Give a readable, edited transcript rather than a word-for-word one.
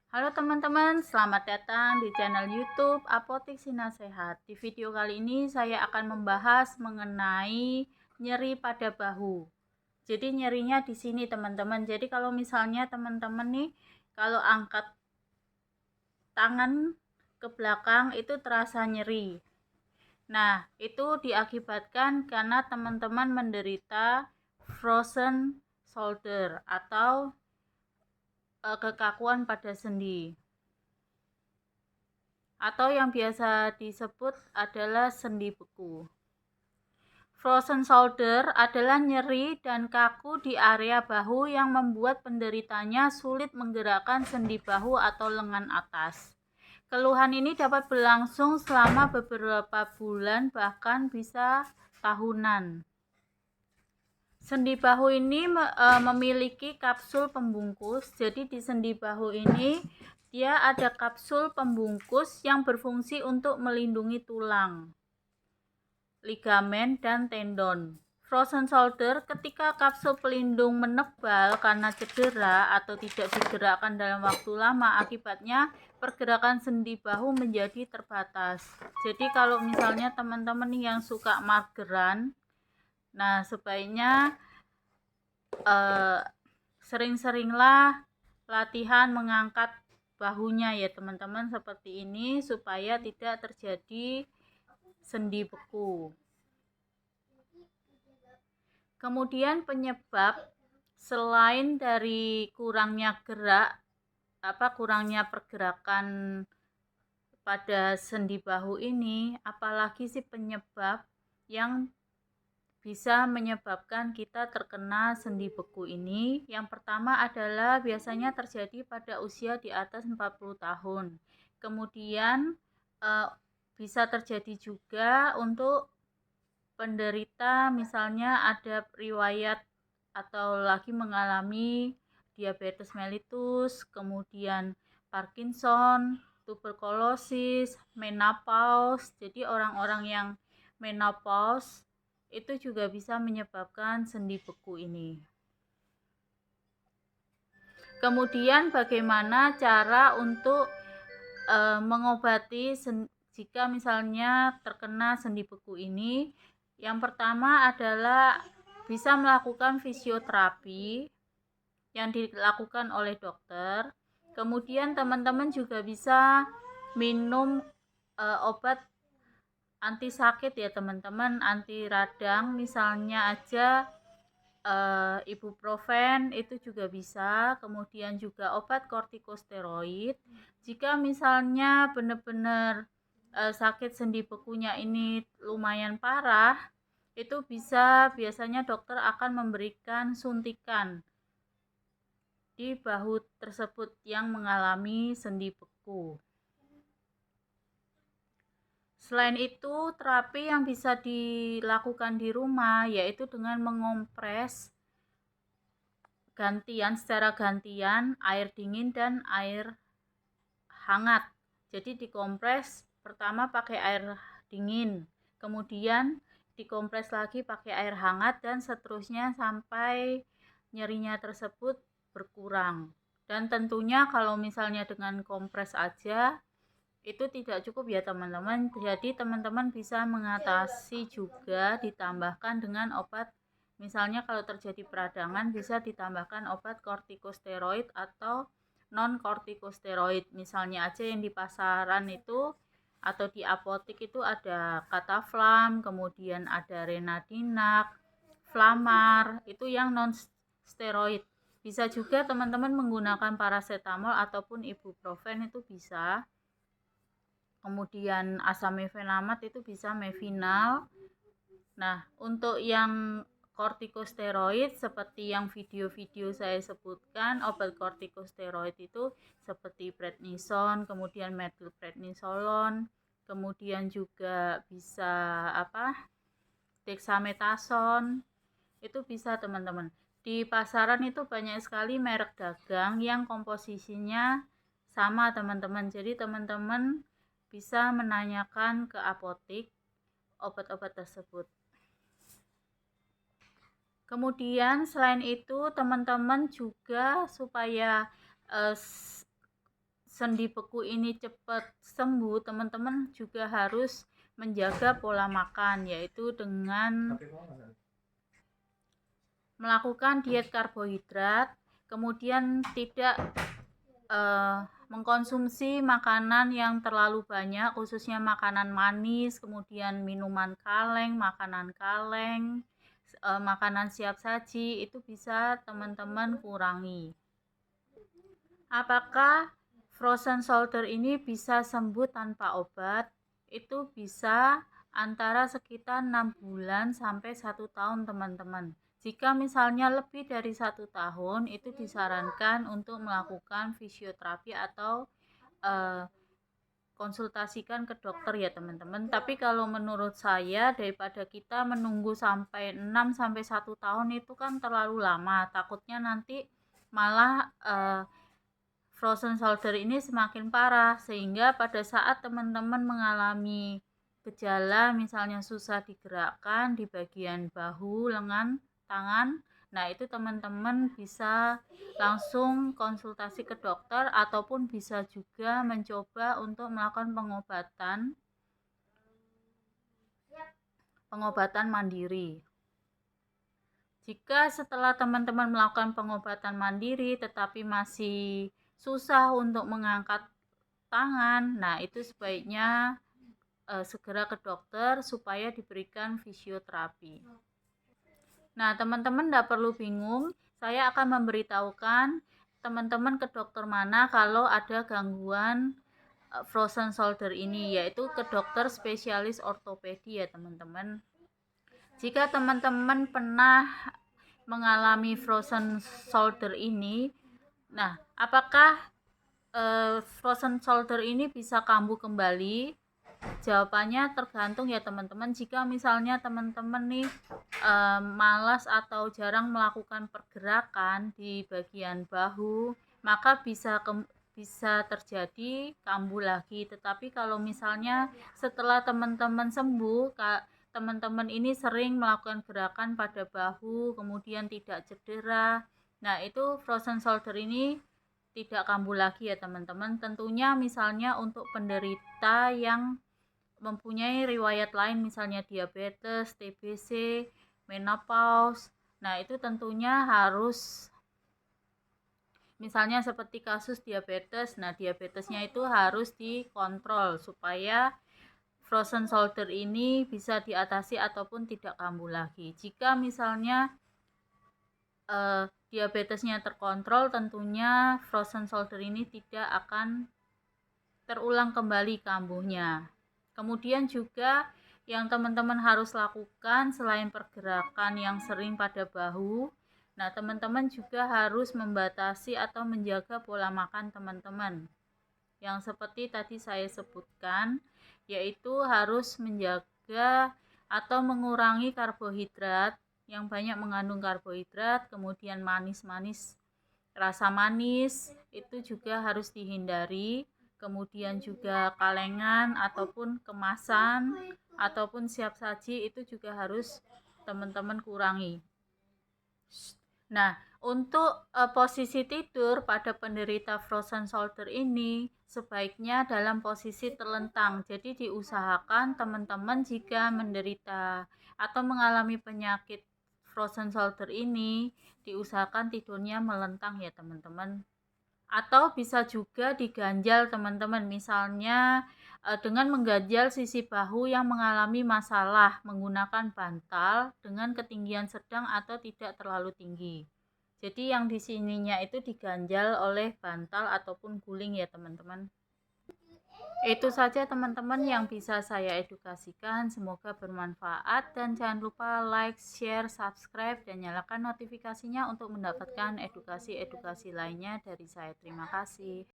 Halo teman-teman, selamat datang di channel YouTube Apotik Sinasehat. Di video kali ini saya akan membahas mengenai nyeri pada bahu. Jadi nyerinya di sini teman-teman. Jadi kalau misalnya teman-teman nih kalau angkat tangan ke belakang itu terasa nyeri. Nah, itu diakibatkan karena teman-teman menderita frozen shoulder atau kekakuan pada sendi, atau yang biasa disebut adalah sendi beku. Frozen shoulder adalah nyeri dan kaku di area bahu yang membuat penderitanya sulit menggerakkan sendi bahu atau lengan atas. Keluhan ini dapat berlangsung selama beberapa bulan, bahkan bisa tahunan. Sendi bahu ini memiliki kapsul pembungkus. Jadi di sendi bahu ini dia ada kapsul pembungkus yang berfungsi untuk melindungi tulang, ligamen, dan tendon. Frozen shoulder ketika kapsul pelindung menebal karena cedera atau tidak digerakkan dalam waktu lama, akibatnya pergerakan sendi bahu menjadi terbatas. Jadi kalau misalnya teman-teman yang suka mageran, nah sebaiknya sering-seringlah latihan mengangkat bahunya ya teman-teman, seperti ini supaya tidak terjadi sendi beku. Kemudian penyebab selain dari kurangnya kurangnya pergerakan pada sendi bahu ini, apalagi sih penyebab yang bisa menyebabkan kita terkena sendi beku ini? Yang pertama adalah biasanya terjadi pada usia di atas 40 tahun. Kemudian bisa terjadi juga untuk penderita misalnya ada riwayat atau lagi mengalami diabetes mellitus, kemudian Parkinson, tuberkulosis, menopause. Jadi orang-orang yang menopause itu juga bisa menyebabkan sendi beku ini. Kemudian bagaimana cara untuk mengobati jika misalnya terkena sendi beku ini? Yang pertama adalah bisa melakukan fisioterapi yang dilakukan oleh dokter. Kemudian teman-teman juga bisa minum obat anti sakit ya teman-teman, anti radang, misalnya aja ibuprofen itu juga bisa. Kemudian juga obat kortikosteroid. Jika misalnya benar-benar sakit sendi bekunya ini lumayan parah, itu biasanya dokter akan memberikan suntikan di bahu tersebut yang mengalami sendi beku. Selain itu, terapi yang bisa dilakukan di rumah yaitu dengan mengompres secara gantian air dingin dan air hangat. Jadi dikompres pertama pakai air dingin, kemudian dikompres lagi pakai air hangat, dan seterusnya sampai nyerinya tersebut berkurang. Dan tentunya kalau misalnya dengan kompres aja itu tidak cukup ya teman-teman. Jadi teman-teman bisa mengatasi juga ditambahkan dengan obat. Misalnya kalau terjadi peradangan bisa ditambahkan obat kortikosteroid atau non kortikosteroid. Misalnya aja yang di pasaran itu atau di apotik itu ada Kataflam, kemudian ada Renadinak, Flamar, itu yang non steroid. Bisa juga teman-teman menggunakan paracetamol ataupun ibuprofen, itu bisa. Kemudian asam mefenamat itu bisa Mevinal. Nah, untuk yang kortikosteroid seperti yang video-video saya sebutkan, obat kortikosteroid itu seperti prednison, kemudian methylprednisolon, kemudian juga bisa dexamethasone, itu bisa teman-teman. Di pasaran itu banyak sekali merek dagang yang komposisinya sama teman-teman. Jadi teman-teman bisa menanyakan ke apotik obat-obat tersebut. Kemudian selain itu teman-teman juga supaya sendi beku ini cepat sembuh, teman-teman juga harus menjaga pola makan, yaitu dengan melakukan diet karbohidrat, kemudian tidak mengkonsumsi makanan yang terlalu banyak, khususnya makanan manis, kemudian minuman kaleng, makanan siap saji, itu bisa teman-teman kurangi. Apakah frozen shoulder ini bisa sembuh tanpa obat? Itu bisa antara sekitar 6 bulan sampai 1 tahun, teman-teman. Jika misalnya lebih dari 1 tahun, itu disarankan untuk melakukan fisioterapi atau konsultasikan ke dokter ya teman-teman. Tapi kalau menurut saya, daripada kita menunggu sampai 6 sampai 1 tahun itu kan terlalu lama. Takutnya nanti malah frozen shoulder ini semakin parah, sehingga pada saat teman-teman mengalami gejala misalnya susah digerakkan di bagian bahu, lengan, tangan, nah itu teman-teman bisa langsung konsultasi ke dokter ataupun bisa juga mencoba untuk melakukan pengobatan mandiri. Jika setelah teman-teman melakukan pengobatan mandiri tetapi masih susah untuk mengangkat tangan, nah itu sebaiknya segera ke dokter supaya diberikan fisioterapi. Nah, teman-teman tidak perlu bingung, saya akan memberitahukan teman-teman ke dokter mana kalau ada gangguan frozen shoulder ini, yaitu ke dokter spesialis ortopedi ya teman-teman. Jika teman-teman pernah mengalami frozen shoulder ini, nah apakah frozen shoulder ini bisa kambuh kembali? Jawabannya tergantung ya teman-teman. Jika misalnya teman-teman nih malas atau jarang melakukan pergerakan di bagian bahu, maka bisa terjadi kambuh lagi. Tetapi kalau misalnya setelah teman-teman sembuh, teman-teman ini sering melakukan gerakan pada bahu, kemudian tidak cedera, nah itu frozen shoulder ini tidak kambuh lagi ya teman-teman. Tentunya misalnya untuk penderita yang mempunyai riwayat lain, misalnya diabetes, TBC, menopause, nah itu tentunya harus, misalnya seperti kasus diabetes, nah diabetesnya itu harus dikontrol supaya frozen shoulder ini bisa diatasi ataupun tidak kambuh lagi. Jika misalnya diabetesnya terkontrol, tentunya frozen shoulder ini tidak akan terulang kembali kambuhnya. Kemudian juga yang teman-teman harus lakukan selain pergerakan yang sering pada bahu, nah teman-teman juga harus membatasi atau menjaga pola makan teman-teman. Yang seperti tadi saya sebutkan, yaitu harus menjaga atau mengurangi karbohidrat yang banyak mengandung karbohidrat, kemudian manis-manis, rasa manis itu juga harus dihindari. Kemudian juga kalengan ataupun kemasan ataupun siap saji itu juga harus teman-teman kurangi. Nah, untuk posisi tidur pada penderita frozen shoulder ini sebaiknya dalam posisi terlentang. Jadi diusahakan teman-teman jika menderita atau mengalami penyakit frozen shoulder ini, diusahakan tidurnya melentang ya teman-teman. Atau bisa juga diganjal teman-teman, misalnya dengan mengganjal sisi bahu yang mengalami masalah menggunakan bantal dengan ketinggian sedang atau tidak terlalu tinggi. Jadi yang di sininya itu diganjal oleh bantal ataupun guling ya teman-teman. Itu saja teman-teman yang bisa saya edukasikan, semoga bermanfaat dan jangan lupa like, share, subscribe dan nyalakan notifikasinya untuk mendapatkan edukasi-edukasi lainnya dari saya. Terima kasih.